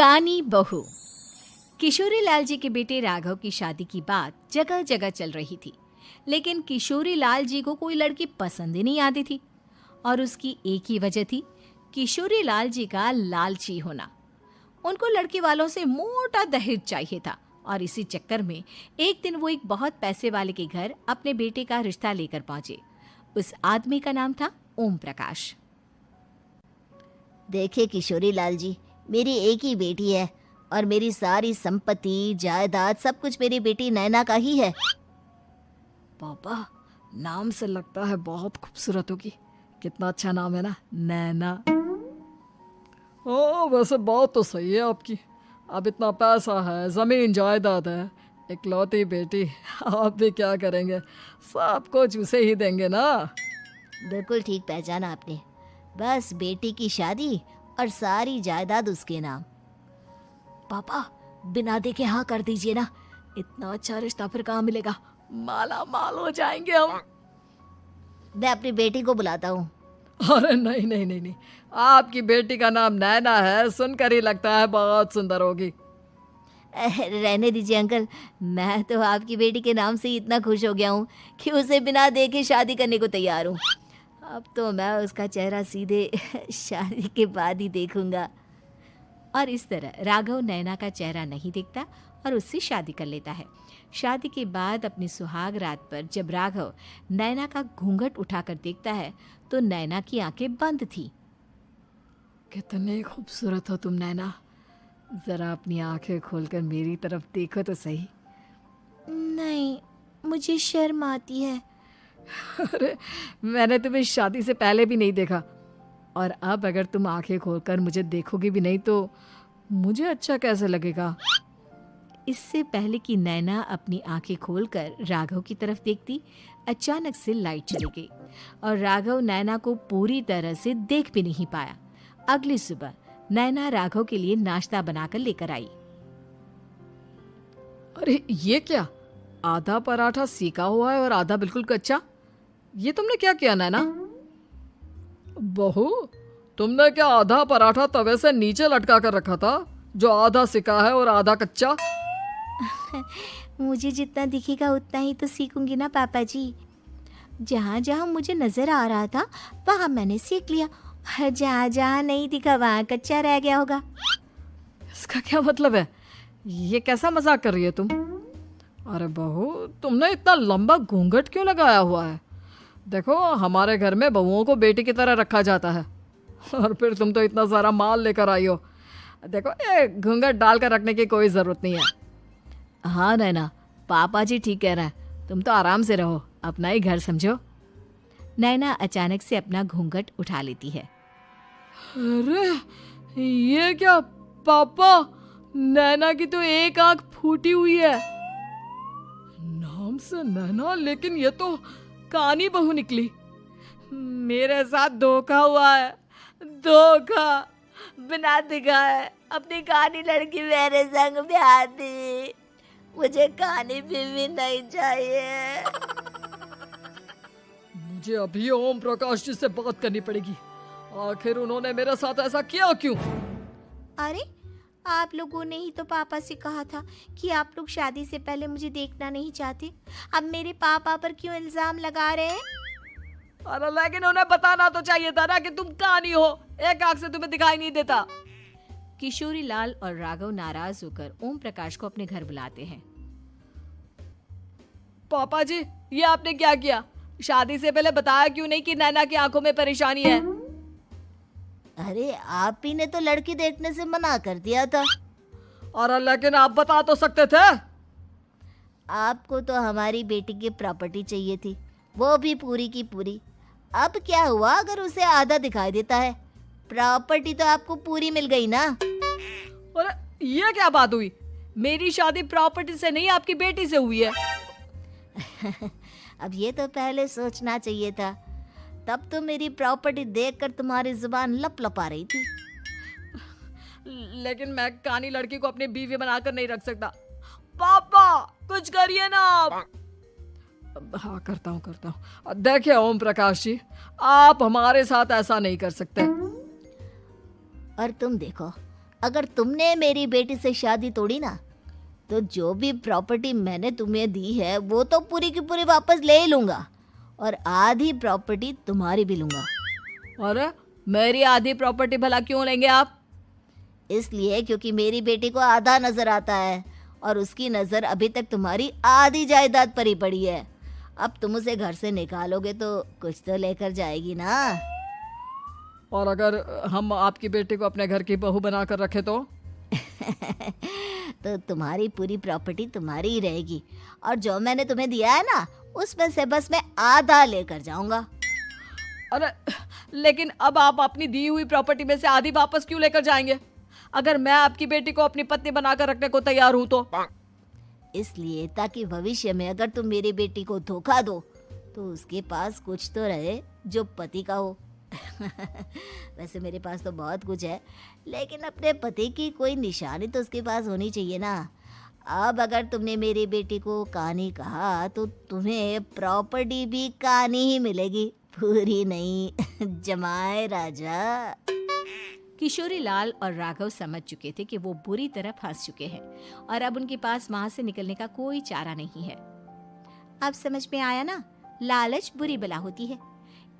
कानी बहू। किशोरी लाल जी के बेटे राघव की शादी की बात जगह जगह चल रही थी, लेकिन किशोरी लाल जी को कोई लड़की पसंद ही नहीं आती थी। और उसकी एक ही वजह थी, किशोरी लाल जी का लालची होना। उनको लड़की वालों से मोटा दहेज चाहिए था और इसी चक्कर में एक दिन वो एक बहुत पैसे वाले के घर अपने बेटे का रिश्ता लेकर पहुंचे। उस आदमी का नाम था ओम प्रकाश। देखिए किशोरी लाल जी, मेरी एक ही बेटी है और मेरी सारी संपत्ति जायदाद सब कुछ मेरी बेटी नैना का ही है। पापा, नाम से लगता है बहुत खूबसूरत होगी। कितना अच्छा नाम है ना, नैना। ओ, वैसे बात तो सही है आपकी। अब इतना पैसा है, जमीन जायदाद है, इकलौती बेटी, आप भी क्या करेंगे? सब कुछ उसे ही देंगे ना। बिल्कुल ठीक पहचाना आपने। बस बेटी की शादी और सारी जायदाद उसके नाम। पापा, बिना देखे हाँ कर दीजिए ना। इतना अच्छा रिश्ता फिर कहाँ मिलेगा? माला माल हो जाएंगे हम। मैं अपनी बेटी को बुलाता हूँ। अरे नहीं नहीं नहीं नहीं, आपकी बेटी का नाम नैना है, सुनकर ही लगता है बहुत सुंदर होगी। रहने दीजिए अंकल, मैं तो आपकी बेटी के नाम से ही इतना खुश हो गया हूँ कि उसे बिना देखे शादी करने को तैयार हूँ। अब तो मैं उसका चेहरा सीधे शादी के बाद ही देखूंगा। और इस तरह राघव नैना का चेहरा नहीं देखता और उससे शादी कर लेता है। शादी के बाद अपनी सुहाग रात पर जब राघव नैना का घूंघट उठाकर देखता है तो नैना की आंखें बंद थी। कितने खूबसूरत हो तुम नैना, जरा अपनी आंखें खोलकर मेरी तरफ देखो तो सही। नहीं, मुझे शर्म आती है। अरे, मैंने तुम्हें शादी से पहले भी नहीं देखा, और अब अगर तुम आंखें खोलकर मुझे देखोगी भी नहीं तो मुझे अच्छा कैसे लगेगा? इससे पहले कि नैना अपनी आंखें खोलकर राघव की तरफ देखती, अचानक से लाइट चली गई और राघव नैना को पूरी तरह से देख भी नहीं पाया। अगली सुबह नैना राघव के लिए नाश्ता बनाकर लेकर आई। अरे ये क्या, आधा पराठा सेका हुआ है और आधा बिल्कुल कच्चा। ये तुमने क्या किया नैना? बहू, तुमने क्या आधा पराठा तवे से नीचे लटका कर रखा था, जो आधा सेका है और आधा कच्चा? मुझे जितना दिखेगा उतना ही तो सीखूंगी ना पापा जी। जहाँ जहाँ मुझे नजर आ रहा था वहाँ मैंने सीख लिया, जहाँ जहाँ नहीं दिखा वहाँ कच्चा रह गया होगा। इसका क्या मतलब है? ये कैसा मजाक कर रही है तुम? अरे बहू, तुमने इतना लंबा घूंघट क्यों लगाया हुआ है? देखो, हमारे घर में बहुओं को बेटी की तरह रखा जाता है, और फिर तुम तो इतना सारा माल लेकर आई हो। देखो, ये घूंघट डालकर रखने की कोई ज़रूरत नहीं है। हाँ नैना, पापा जी ठीक कह रहे हैं, तुम तो आराम से रहो, अपना ही घर समझो। नैना अचानक से अपना घूंघट उठा लेती है। अरे ये क्या पापा, नैना की तो एक आंख फूटी हुई है। नाम से नैना, लेकिन ये तो कानी बहू निकली। मेरे साथ धोखा हुआ है, धोखा। बिना दिखाए अपनी कानी लड़की मेरे संग ब्याह दी। मुझे कानी बीवी नहीं चाहिए। मुझे अभी ओम प्रकाश जी से बात करनी पड़ेगी। आखिर उन्होंने मेरे साथ ऐसा किया क्यों? अरे, आप लोगों ने ही तो पापा से कहा था कि आप लोग शादी से पहले मुझे देखना नहीं चाहते। अब मेरे पापा पर क्यों इल्जाम लगा रहे हैं? अरे लेकिन उन्हें बताना तो चाहिए था ना कि तुम कानी हो, एक आंख से तुम्हें दिखाई नहीं देता। किशोरी लाल और राघव नाराज होकर ओम प्रकाश को अपने घर बुलाते हैं। पापा जी, ये आपने क्या किया? शादी से पहले बताया क्यों नहीं कि नैना की आंखों में परेशानी है? अरे, आप ही ने तो लड़की देखने से मना कर दिया था। और लेकिन आप बता तो सकते थे। आपको तो हमारी बेटी की प्रॉपर्टी चाहिए थी, वो भी पूरी की पूरी। अब क्या हुआ अगर उसे आधा दिखाई देता है? प्रॉपर्टी तो आपको पूरी मिल गई ना। अरे ये क्या बात हुई? मेरी शादी प्रॉपर्टी से नहीं, आपकी बेटी से हुई है। अब ये तो पहले सोचना चाहिए था, तब तो मेरी प्रॉपर्टी देखकर तुम्हारी जुबान लप लपा रही थी। लेकिन मैं कानी लड़की को अपनी बीवी बनाकर नहीं रख सकता। पापा, कुछ करिए ना आप। हाँ, करता हूँ। देखिए ओम प्रकाश जी, आप हमारे साथ ऐसा नहीं कर सकते। और तुम देखो, अगर तुमने मेरी बेटी से शादी तोड़ी ना, तो जो भी प्रॉपर्टी मैंने तुम्हें दी है वो तो पूरी की पूरी वापस ले ही लूँगा, और आधी प्रॉपर्टी तुम्हारी भी लूँगा। अरे मेरी आधी प्रॉपर्टी भला क्यों लेंगे आप? इसलिए क्योंकि मेरी बेटी को आधा नजर आता है और उसकी नज़र अभी तक तुम्हारी आधी जायदाद पर ही पड़ी है। अब तुम उसे घर से निकालोगे तो कुछ तो लेकर जाएगी ना। और अगर हम आपकी बेटी को अपने घर की बहू बनाकर रखे तो? तो तुम्हारी पूरी प्रॉपर्टी तुम्हारी ही रहेगी, और जो मैंने तुम्हें दिया है ना, उसमें से बस मैं आधा लेकर जाऊंगा। अरे लेकिन अब आप अपनी दी हुई प्रॉपर्टी में से आधी वापस क्यों लेकर जाएंगे? अगर मैं आपकी बेटी को अपनी पत्नी बनाकर रखने को तैयार हूं तो? इसलिए ताकि भविष्य में अगर तुम मेरी बेटी को धोखा दो तो उसके पास कुछ तो रहे जो पति का हो। वैसे मेरे पास तो बहुत कुछ है, लेकिन अपने पति की कोई निशानी तो उसके पास होनी चाहिए ना। अब अगर तुमने मेरी बेटी को कहानी कहा तो तुम्हें प्रॉपर्टी भी कहानी ही मिलेगी, पूरी नहीं। जमाए राजा। किशोरी लाल और राघव समझ चुके थे कि वो बुरी तरह फंस चुके हैं और अब उनके पास वहां से निकलने का कोई चारा नहीं है। अब समझ में आया ना, लालच बुरी बला होती है।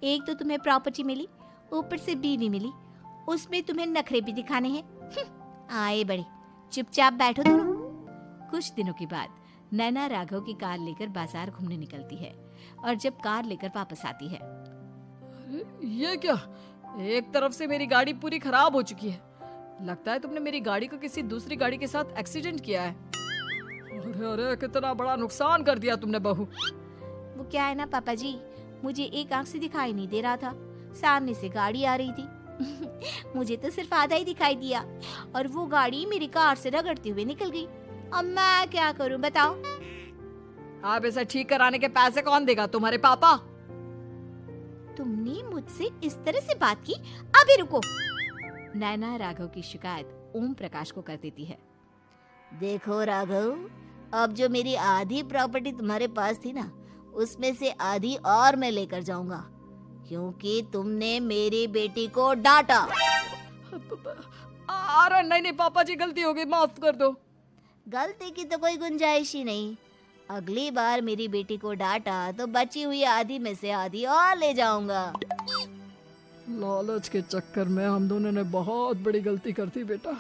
एक तो तुम्हें प्रॉपर्टी मिली, ऊपर से बीवी मिली, उसमें तुम्हें नखरे भी दिखाने हैं। आए बड़े, चुपचाप बैठो दोनों। कुछ दिनों के बाद नैना राघव की कार लेकर बाजार घूमने निकलती है और जब कार लेकर वापस आती है, ये क्या? एक तरफ से मेरी गाड़ी पूरी खराब हो चुकी है। लगता है तुमने मेरी गाड़ी को किसी दूसरी गाड़ी के साथ एक्सीडेंट किया है। अरे अरे कितना बड़ा नुकसान कर दिया तुमने बहू। वो क्या है ना पापा जी, मुझे एक आंख से दिखाई नहीं दे रहा था, सामने से गाड़ी आ रही थी। मुझे तो सिर्फ आधा ही दिखाई दिया और वो गाड़ी मेरी कार से रगड़ते हुए निकल गई। अब मैं क्या करूं बताओ? आप इसे ठीक कराने के पैसे कौन देगा? तुम्हारे पापा। तुमने मुझसे इस तरह से बात की? अभी रुको। नैना राघव की शिकायत ओम प्रकाश को कर देती है। देखो राघव, अब जो मेरी आधी प्रॉपर्टी तुम्हारे पास थी ना, उसमें से आधी और मैं लेकर जाऊंगा, क्योंकि तुमने मेरी बेटी को डांटा। अरे नहीं नहीं पापा जी, गलती हो गई, माफ कर दो। गलती की तो कोई गुंजाइश ही नहीं। अगली बार मेरी बेटी को डांटा तो बची हुई आधी में से आधी और ले जाऊंगा। लालच के चक्कर में हम दोनों ने बहुत बड़ी गलती कर दी बेटा।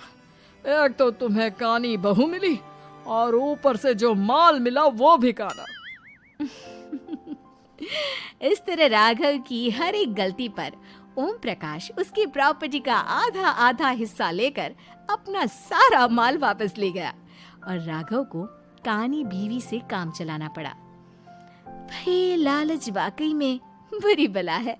एक तो तुम्हें कानी बहू मिली और ऊपर से जो माल मिला वो भी काना। इस तरह राघव की हर एक गलती पर ओम प्रकाश उसकी प्रॉपर्टी का आधा आधा हिस्सा लेकर अपना सारा माल वापस ले गया और राघव को कानी बीवी से काम चलाना पड़ा। भाई लालच वाकई में बुरी बला है।